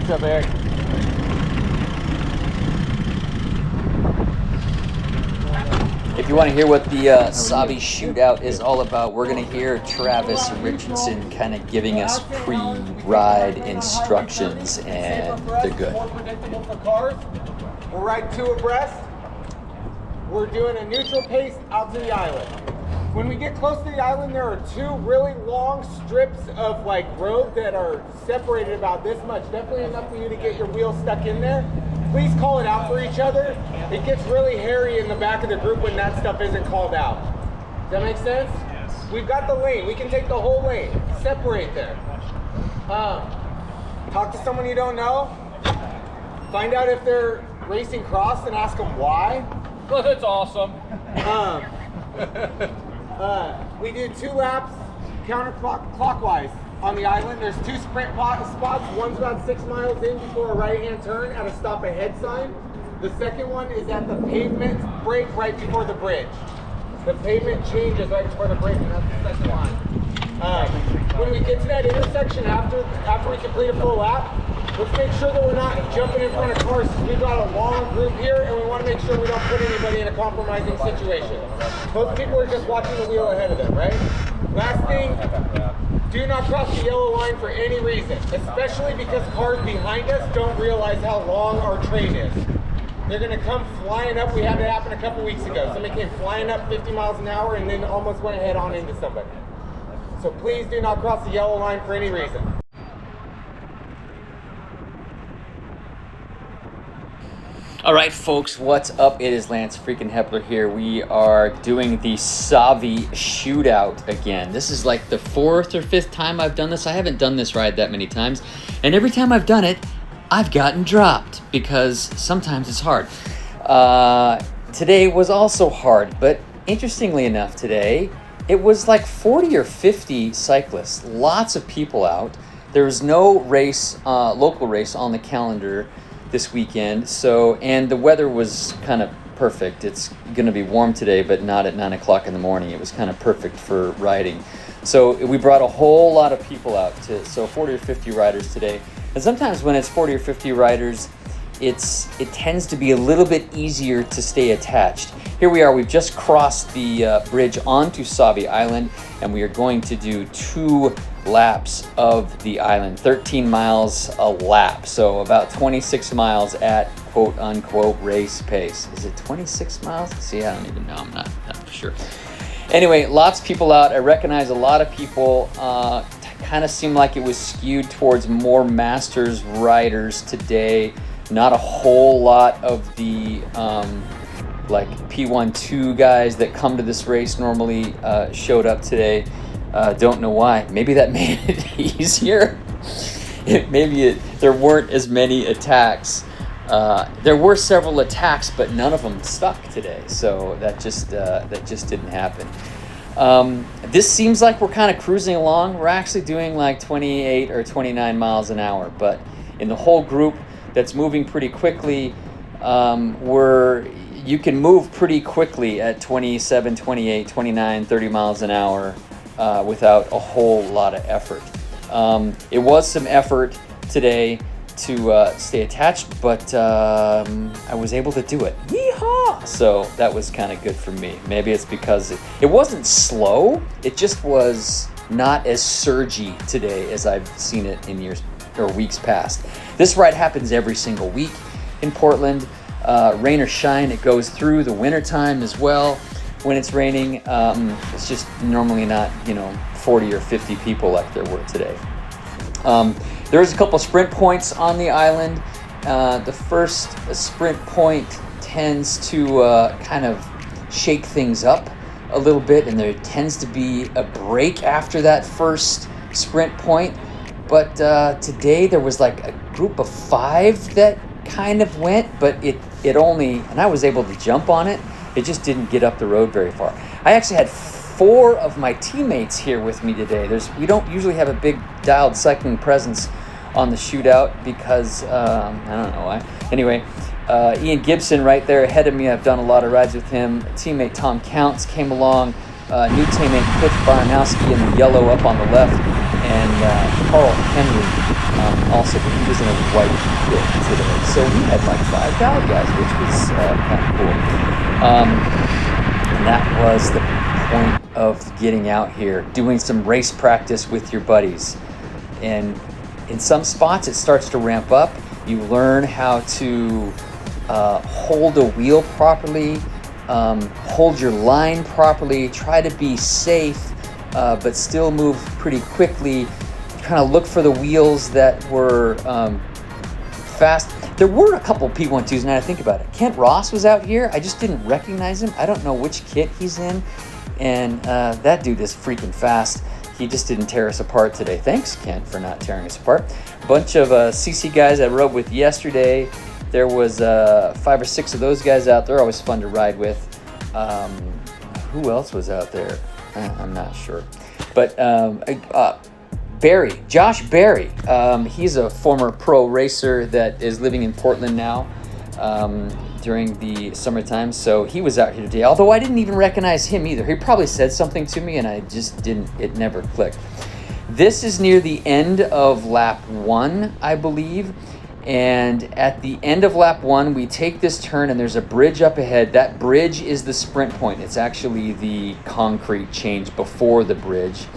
What's up, Eric? If you want to hear what the Sauvie Shootout is all about, we're going to hear Travis Richardson kind of giving us pre-ride instructions, and they're good. More predictable for cars. We'll ride 2 abreast. We're doing a neutral pace out to the island. When we get close to the island, there are 2 really long strips of like road that are separated about this much, definitely enough for you to get your wheels stuck in there. Please call it out for each other. It gets really hairy in the back of the group when that stuff isn't called out. Does that make sense? Yes. We've got the lane. We can take the whole lane. Separate there. Talk to someone you don't know. Find out if they're racing cross and ask them why. Because it's awesome. We do 2 laps counterclockwise on the island. There's 2 sprint spots. One's about 6 miles in before a right-hand turn at a stop ahead sign. The second one is at the pavement break right before the bridge. The pavement changes right before the bridge, and that's the second line. When we get to that intersection after we complete a full lap, let's make sure that we're not jumping in front of cars. We've got a long group here, and we want to make sure we don't put anybody in a compromising situation. Most people are just watching the wheel ahead of them, right? Last thing, do not cross the yellow line for any reason, especially because cars behind us don't realize how long our train is. They're going to come flying up. We had it happen a couple weeks ago. Somebody came flying up 50 miles an hour and then almost went head on into somebody. So please do not cross the yellow line for any reason. All right, folks, what's up? It is Lance freaking Hepler here. We are doing the Sauvie Shootout again. This is like the 4th or 5th time I've done this. I haven't done this ride that many times. And every time I've done it, I've gotten dropped because sometimes it's hard. Today was also hard, but interestingly enough today, it was like 40 or 50 cyclists, lots of people out. There was no race, local race on the calendar this weekend, and the weather was kind of perfect. It's going to be warm today, but not at 9 o'clock in the morning. It was kind of perfect for riding. So we brought a whole lot of people out, so 40 or 50 riders today. And sometimes when it's 40 or 50 riders, it tends to be a little bit easier to stay attached. Here we are, we've just crossed the bridge onto Sauvie Island, and we are going to do 2 laps of the island, 13 miles a lap, so about 26 miles at quote-unquote race pace. Is it 26 miles? See, I don't even know, I'm not for sure. Anyway, lots of people out. I recognize a lot of people. Kind of seemed like it was skewed towards more Masters riders today. Not a whole lot of the like P1-2 guys that come to this race normally showed up today. Don't know why. Maybe that made it easier. There weren't as many attacks. There were several attacks, but none of them stuck today. So that just didn't happen. This seems like we're kind of cruising along. We're actually doing like 28 or 29 miles an hour, but in the whole group that's moving pretty quickly, you can move pretty quickly at 27, 28, 29, 30 miles an hour without a whole lot of effort. It was some effort today to stay attached, but I was able to do it. Yeehaw! So that was kind of good for me. Maybe it's because it wasn't slow. It just was not as surgy today as I've seen it in years or weeks past. This ride happens every single week in Portland. Rain or shine, it goes through the wintertime as well. When it's raining, it's just normally not 40 or 50 people like there were today. There's a couple sprint points on the island. The first sprint point tends to kind of shake things up a little bit, and there tends to be a break after that first sprint point. But today there was like a group of 5 that kind of went, but it only, and I was able to jump on it. It just didn't get up the road very far. I actually had 4 of my teammates here with me today. We don't usually have a big dialed cycling presence on the shootout because, I don't know why. Anyway, Ian Gibson right there ahead of me. I've done a lot of rides with him. Teammate Tom Counts came along. New teammate Cliff Baranowski in the yellow up on the left. and Carl Henry also, but he was in a white kit today. So we had like 5 Dow guys, which was kind of cool. And that was the point of getting out here, doing some race practice with your buddies. And in some spots, it starts to ramp up. You learn how to hold a wheel properly, hold your line properly, try to be safe, but still move pretty quickly. Kind of look for the wheels that were fast. There were a couple P12s, now I think about it. Kent Ross was out here. I just didn't recognize him. I don't know which kit he's in. And that dude is freaking fast. He just didn't tear us apart today. Thanks, Kent, for not tearing us apart. Bunch of CC guys I rode with yesterday. There was 5 or 6 of those guys out there. Always fun to ride with. Who else was out there? I'm not sure. But Josh Berry. He's a former pro racer that is living in Portland now during the summertime. So he was out here today, although I didn't even recognize him either. He probably said something to me and I just didn't, it never clicked. This is near the end of lap 1, I believe. And at the end of lap 1, we take this turn and there's a bridge up ahead. That bridge is the sprint point. It's actually the concrete change before the bridge.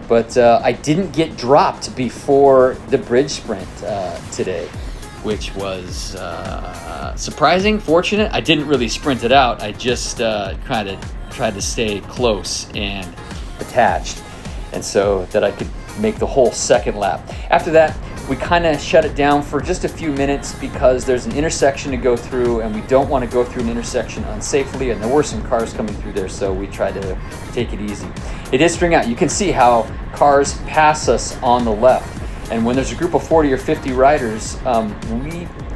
But I didn't get dropped before the bridge sprint today, which was surprising, fortunate. I didn't really sprint it out. I just tried to stay close and attached, and so that I could make the whole second lap. After that, we kind of shut it down for just a few minutes because there's an intersection to go through, and we don't want to go through an intersection unsafely, and there were some cars coming through there, so we tried to take it easy. It is string out. You can see how cars pass us on the left, and when there's a group of 40 or 50 riders,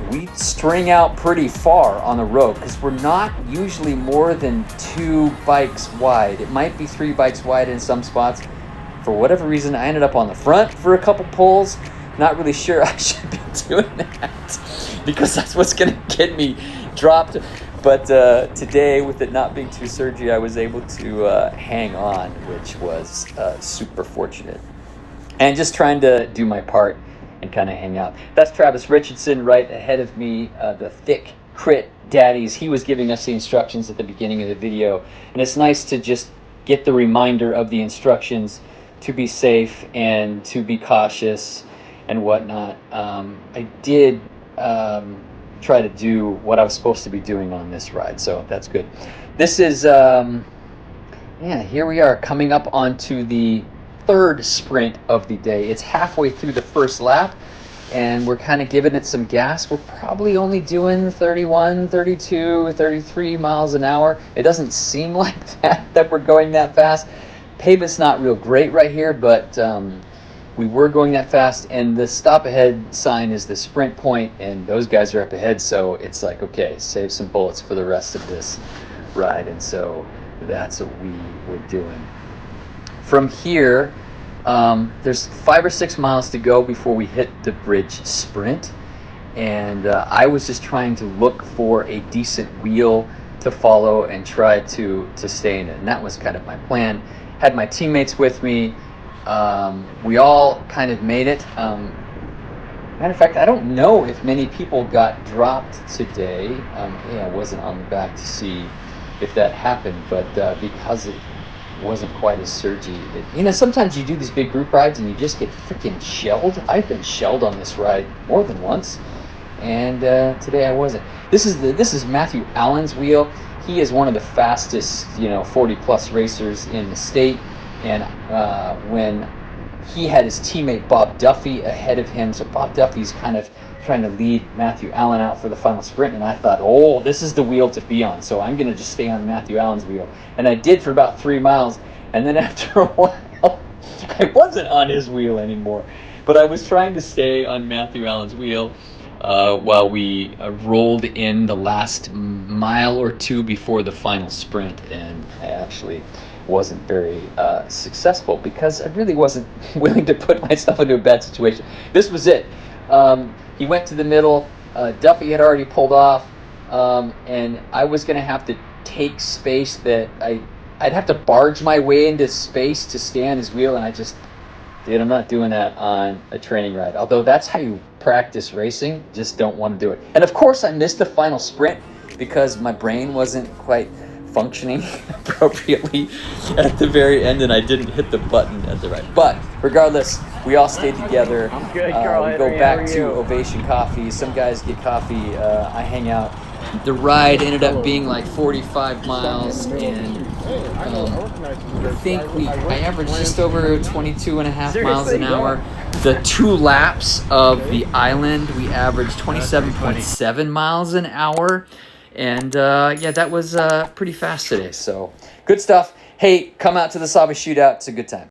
we string out pretty far on the road because we're not usually more than 2 bikes wide. It might be 3 bikes wide in some spots. For whatever reason, I ended up on the front for a couple pulls. Not really sure I should be doing that because that's what's going to get me dropped. But today, with it not being too surgy, I was able to hang on, which was super fortunate. And just trying to do my part and kind of hang out. That's Travis Richardson right ahead of me, the thick crit daddies. He was giving us the instructions at the beginning of the video. And it's nice to just get the reminder of the instructions to be safe and to be cautious and whatnot. I did try to do what I was supposed to be doing on this ride, so that's good. This is, here we are coming up onto the 3rd sprint of the day. It's halfway through the first lap, and we're kind of giving it some gas. We're probably only doing 31, 32, 33 miles an hour. It doesn't seem like that we're going that fast. Pavement's not real great right here, but we were going that fast, and the stop ahead sign is the sprint point, and those guys are up ahead, so it's like, okay, save some bullets for the rest of this ride, and so that's what we were doing. From here, there's 5 or 6 miles to go before we hit the bridge sprint, and I was just trying to look for a decent wheel to follow and try to stay in it, and that was kind of my plan. Had my teammates with me. We all kind of made it. Matter of fact, I don't know if many people got dropped today. I wasn't on the back to see if that happened, but because it wasn't quite as surgy, sometimes you do these big group rides and you just get freaking shelled. I've been shelled on this ride more than once, and today I wasn't. This is Matthew Allen's wheel. He is one of the fastest, 40-plus racers in the state. And when he had his teammate Bob Duffy ahead of him, so Bob Duffy's kind of trying to lead Matthew Allen out for the final sprint, and I thought, oh, this is the wheel to be on, so I'm going to just stay on Matthew Allen's wheel. And I did for about 3 miles, and then after a while, I wasn't on his wheel anymore. But I was trying to stay on Matthew Allen's wheel while we rolled in the last mile or 2 before the final sprint, and I actually wasn't very successful because I really wasn't willing to put myself into a bad situation. This was it. He went to the middle. Duffy had already pulled off, and I was going to have to take space that I'd have to barge my way into space to stay on his wheel, and I just Dude, I'm not doing that on a training ride. Although that's how you practice racing, just don't want to do it. And of course, I missed the final sprint because my brain wasn't quite functioning appropriately at the very end, and I didn't hit the button at the right. But regardless, we all stayed together. I'm good, Carl. We go Henry, back how are to you? Ovation Coffee. Some guys get coffee. I hang out. The ride ended up being like 45 miles, and I think I averaged just over 22 and a half miles an hour. The 2 laps of the island, we averaged 27.7 miles an hour. And yeah, that was pretty fast today. So good stuff. Hey, come out to the Sauvie Shootout. It's a good time.